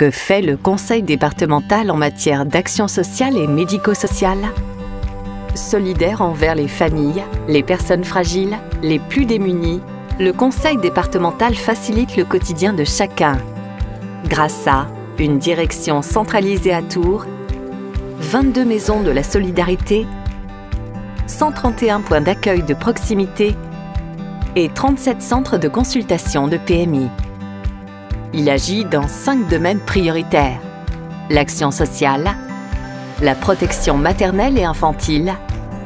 Que fait le conseil départemental en matière d'action sociale et médico-sociale? Solidaire envers les familles, les personnes fragiles, les plus démunis, le conseil départemental facilite le quotidien de chacun. Grâce à une direction centralisée à Tours, 22 maisons de la solidarité, 131 points d'accueil de proximité et 37 centres de consultation de PMI. Il agit dans 5 domaines prioritaires: l'action sociale, la protection maternelle et infantile,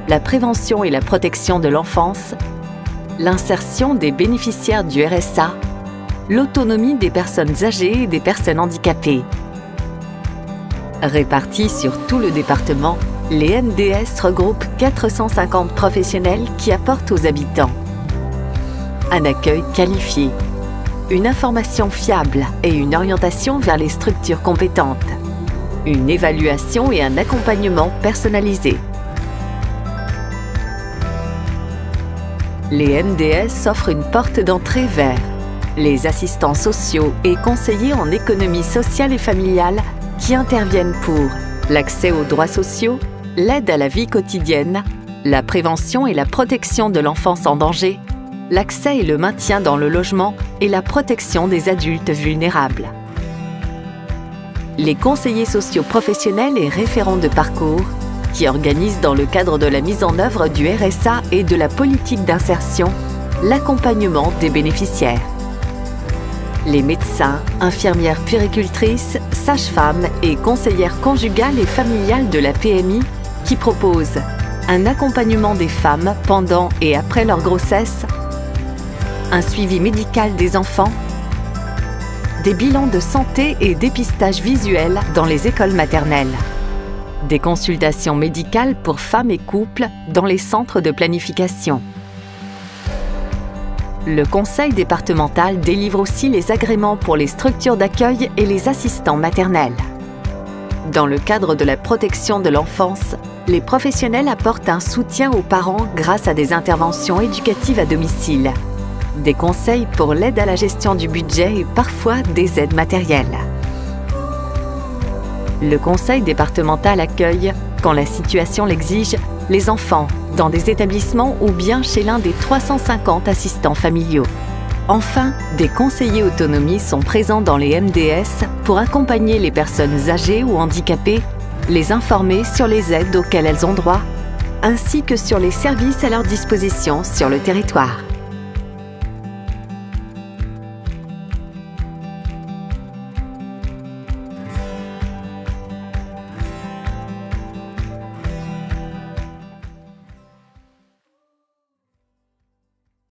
la prévention et la protection de l'enfance, l'insertion des bénéficiaires du RSA, l'autonomie des personnes âgées et des personnes handicapées. Répartis sur tout le département, les MDS regroupent 450 professionnels qui apportent aux habitants un accueil qualifié, une information fiable et une orientation vers les structures compétentes, une évaluation et un accompagnement personnalisé. Les MDS offrent une porte d'entrée vers les assistants sociaux et conseillers en économie sociale et familiale qui interviennent pour l'accès aux droits sociaux, l'aide à la vie quotidienne, la prévention et la protection de l'enfance en danger, l'accès et le maintien dans le logement et la protection des adultes vulnérables. Les conseillers sociaux professionnels et référents de parcours qui organisent dans le cadre de la mise en œuvre du RSA et de la politique d'insertion l'accompagnement des bénéficiaires. Les médecins, infirmières puéricultrices, sages-femmes et conseillères conjugales et familiales de la PMI qui proposent un accompagnement des femmes pendant et après leur grossesse, un suivi médical des enfants, des bilans de santé et dépistage visuel dans les écoles maternelles, des consultations médicales pour femmes et couples dans les centres de planification. Le conseil départemental délivre aussi les agréments pour les structures d'accueil et les assistants maternels. Dans le cadre de la protection de l'enfance, les professionnels apportent un soutien aux parents grâce à des interventions éducatives à domicile, des conseils pour l'aide à la gestion du budget et parfois des aides matérielles. Le conseil départemental accueille, quand la situation l'exige, les enfants dans des établissements ou bien chez l'un des 350 assistants familiaux. Enfin, des conseillers autonomie sont présents dans les MDS pour accompagner les personnes âgées ou handicapées, les informer sur les aides auxquelles elles ont droit, ainsi que sur les services à leur disposition sur le territoire.